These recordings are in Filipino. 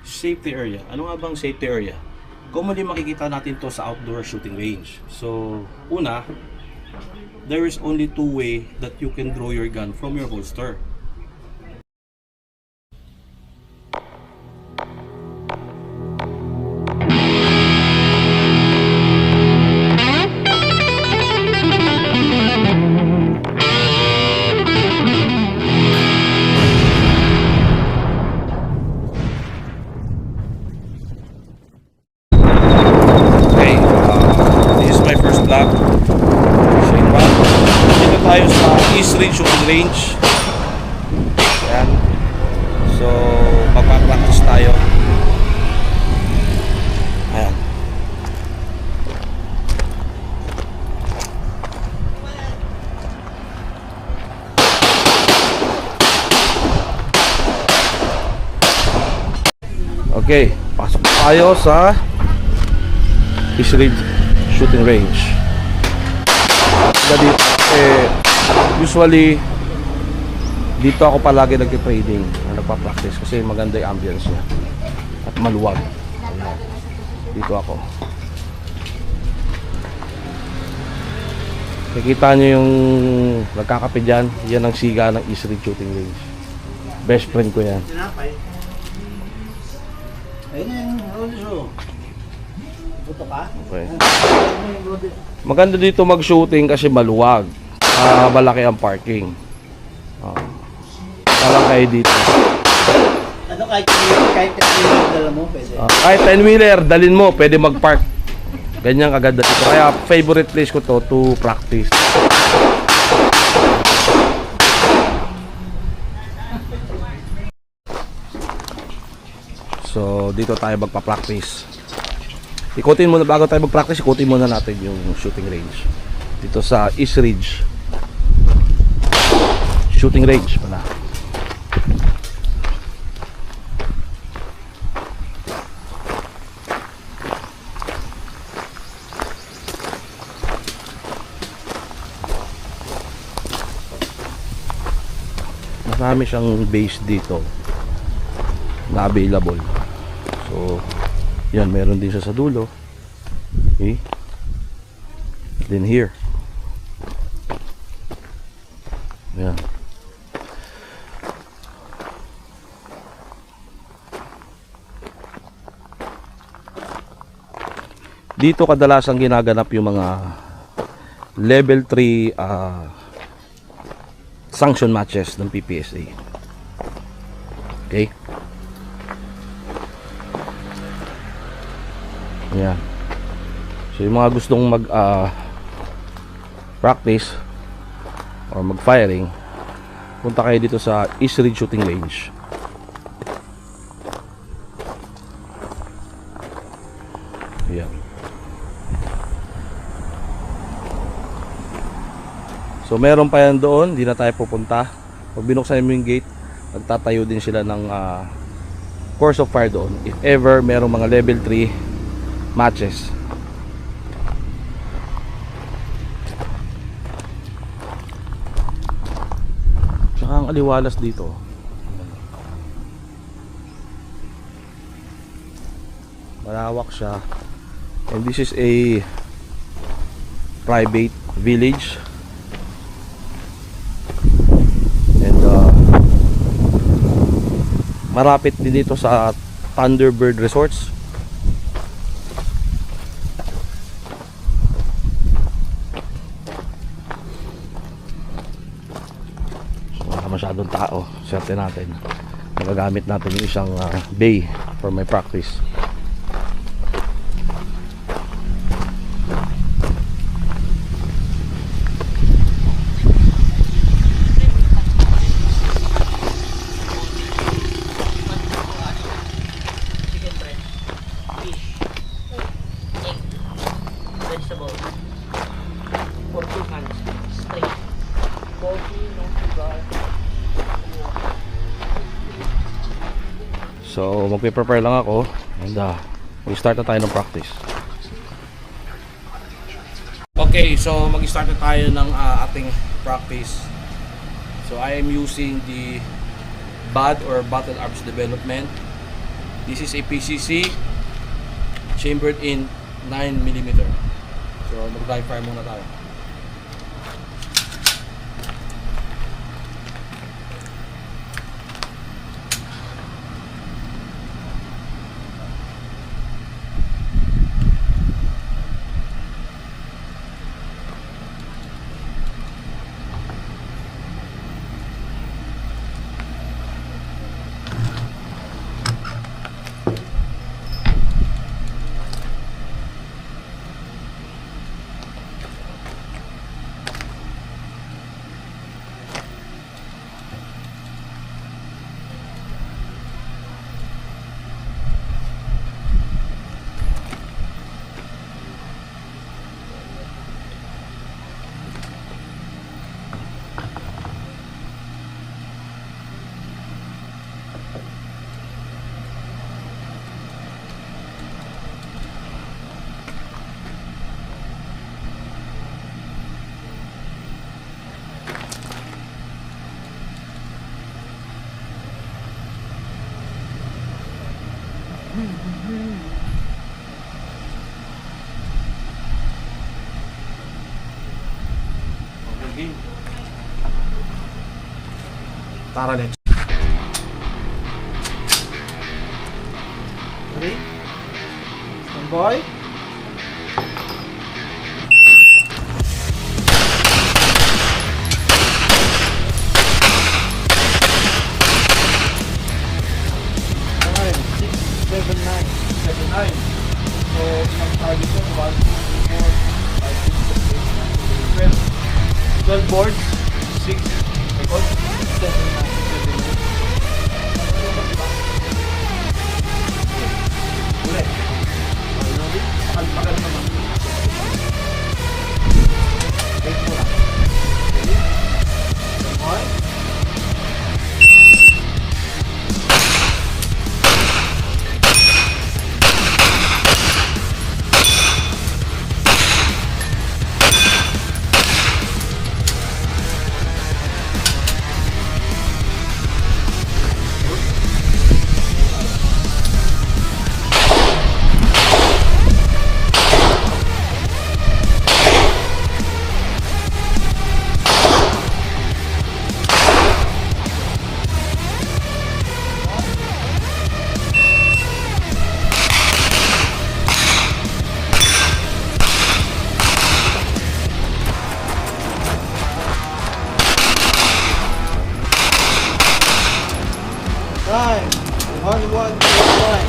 Safety area. Ano nga bang safety area? Commonly makikita natin to sa outdoor shooting range. So, una, there is only two way that you can draw your gun from your holster. Okay, this is my first vlog. Shane Rock. Dito tayo sa East Ridge Shooting Range. Ayan. So, magpa-practice tayo. Ayan. Okay, pasok tayo sa East Ridge Shooting Range. Dito, usually dito ako palagi nagti-training, nagpa-practice kasi maganda yung ambience niya at maluwag. Ayan. Dito ako. Nakita niyo yung nagkakape dyan, yan ang siga ng East Ridge Shooting Range. Best friend ko yan. Ayun yung roadshow. Puto ka? Okay. Maganda dito mag-shooting kasi maluwag. Malaki ang parking. Parang kayo dito. Ano kahit 10 dala mo pwede? Kahit 10-wheeler, dalin mo, pwede mag-park. Ganyan kaganda dito. Kaya favorite place ko to practice. So, dito tayo magpa-practice. Ikutin muna, bago tayo mag-practice, ikutin muna natin yung shooting range. Dito sa East Ridge Shooting Range pala. Marami siyang base dito na available. So, yan, meron din siya sa dulo. Okay. Then here. Yan. Dito kadalasang ginaganap yung mga level 3 sanction matches ng PPSA. Okay? Ayan. So yung mga gustong mag practice or mag firing, punta kayo dito sa East Ridge Shooting Range. Ayan. So meron pa yan doon, hindi na tayo pupunta. Pag binuksan mo yung gate, magtatayo din sila ng course of fire doon if ever merong mga level 3 matches. Tsaka ang aliwalas dito. Malawak siya. And this is a private village. And marapit din dito sa Thunderbird Resorts. Masyadong tao, swerte natin. Magagamit natin yung isang bay for my practice. Vegetable. For 2 hands. Straight. Coffee, no cigar. So magpe-prepare lang ako and mag-start na tayo ng practice. Okay, so mag-start na tayo ng ating practice. So I am using the BAD or Battle Arms Development This is a PCC chambered in 9mm. So mag-dry fire muna tayo. Okay. Tara, next. Ready? Stand by. Seven, nine. So, ang target ko, 1, 2, 3, 4, 5, 6, 7, 8, 9, 10, 11, 12 boards, 6, record, 7, 9, 7, 8. Ulit. Pakal naman. Take mo lang. Ready? One. Time. 1, 1, 2, 1.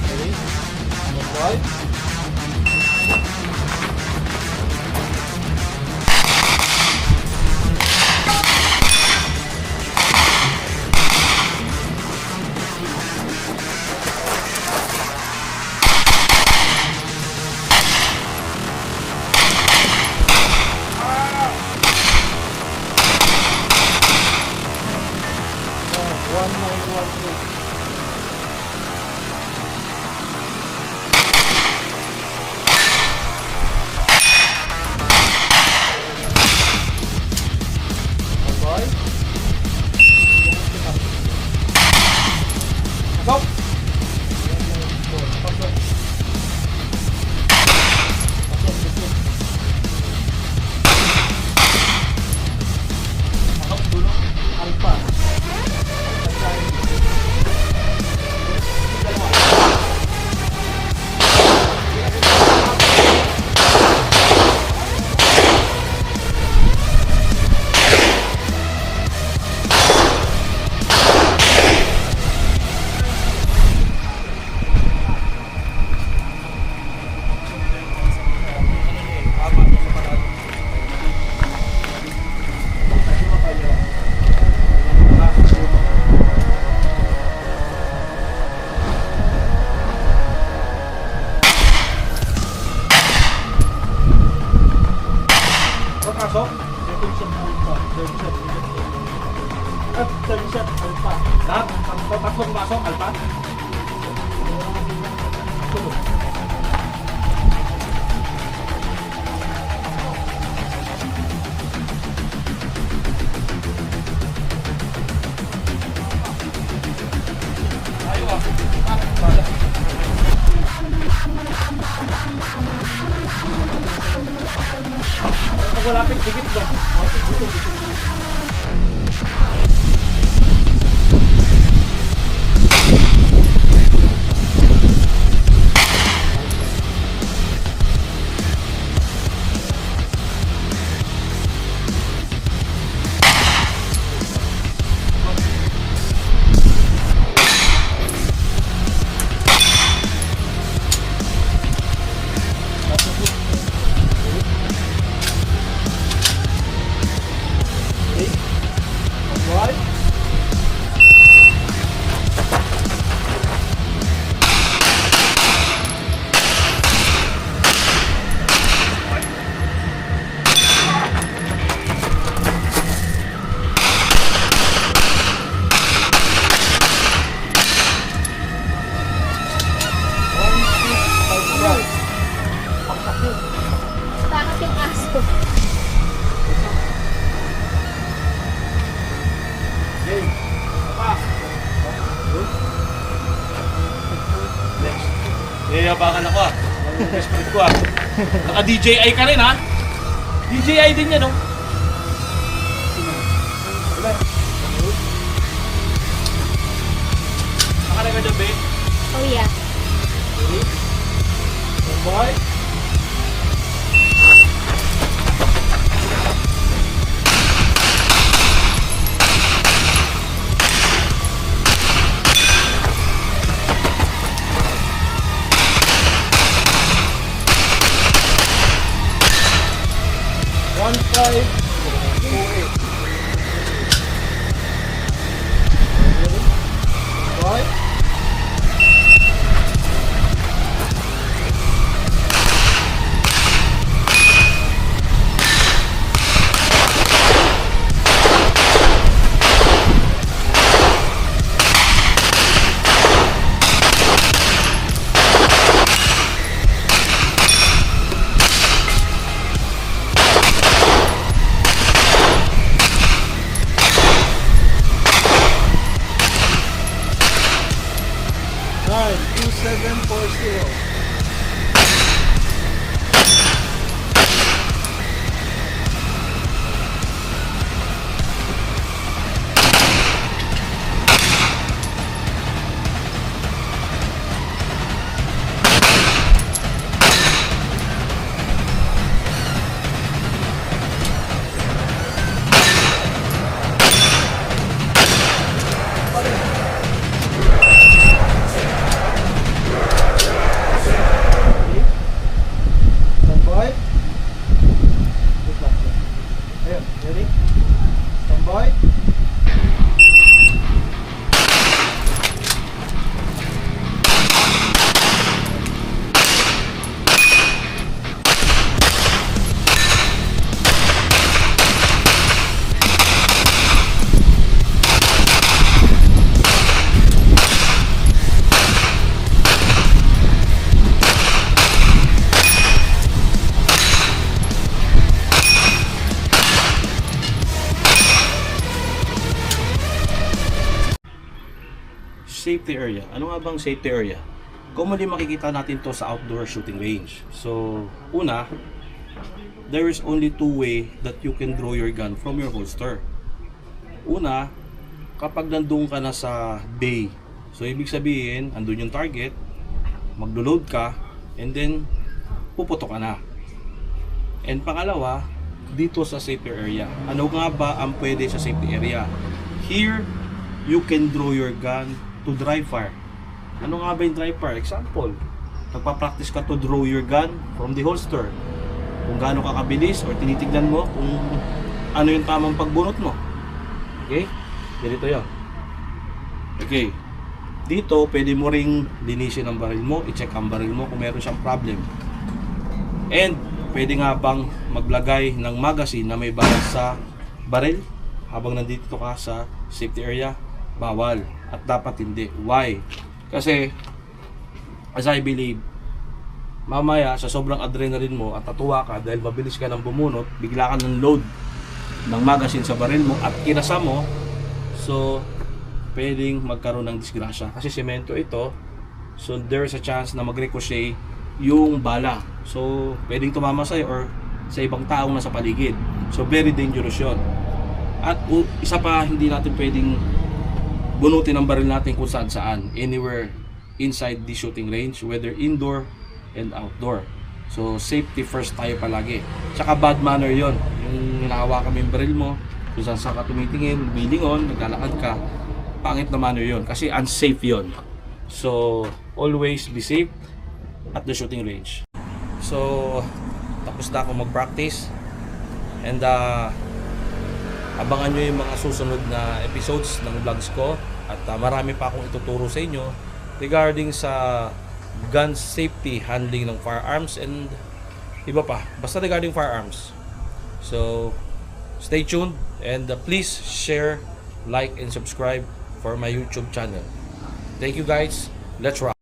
Ready? Right. Go! Pasok. Second shot alpha. Third shot. At third shot alpha. Lahat. Pasok alpha. Tulog. Pag wala pang tigit ba? Takot yung aso. Yayabangan ako ah. Best friend ko ah. Naka-DJI ka rin ha? DJI din yan oh. Nakalay ka dyan, babe? Oh yeah. Boy? Safety area. Ano nga bang safety area? Commonly makikita natin to sa outdoor shooting range. So, una, there is only two way that you can draw your gun from your holster. Una, kapag nandun ka na sa bay. So, ibig sabihin, andun yung target, maglo-load ka, and then, puputo ka na. And pangalawa, dito sa safety area. Ano nga ba ang pwede sa safety area? Here, you can draw your gun to dry fire. Ano nga ba yung dry fire? Example, nagpa-practice ka to draw your gun from the holster. Kung gaano ka kabilis or tinitignan mo kung ano yung tamang pagbunot mo. Okay? Ganito yun. Okay. Dito, pwede mo ring linisin ang baril mo, i-check ang baril mo kung meron siyang problem. And, pwede nga bang maglagay ng magazine na may balas sa baril habang nandito ka sa safety area? Bawal. At dapat hindi. Why? Kasi, as I believe, mamaya sa sobrang adrenaline mo at tatuwa ka dahil mabilis ka nang bumunot, bigla ka ng load ng magazine sa baril mo at kinasa mo, so pwedeng magkaroon ng disgrasya kasi semento ito, so there's a chance na mag-ricochet yung bala, so pwedeng tumama sa'yo or sa ibang taong nasa paligid. So very dangerous yun. At isa pa, hindi natin pwedeng bunutin ang baril natin kung saan saan, anywhere inside the shooting range, whether indoor and outdoor. So safety first tayo palagi. Tsaka bad manner yon, yung hinahawakan mo yung baril mo, kung saan ka tumitingin, bilingon, naglalakad ka, pangit na manner yon kasi unsafe yon. So always be safe at the shooting range. So tapos na ako mag-practice, and abangan nyo yung mga susunod na episodes ng vlogs ko, at marami pa akong ituturo sa inyo regarding sa gun safety, handling ng firearms, and iba pa, basta regarding firearms. So stay tuned, and please share, like, and subscribe for my YouTube channel. Thank you guys, let's rock.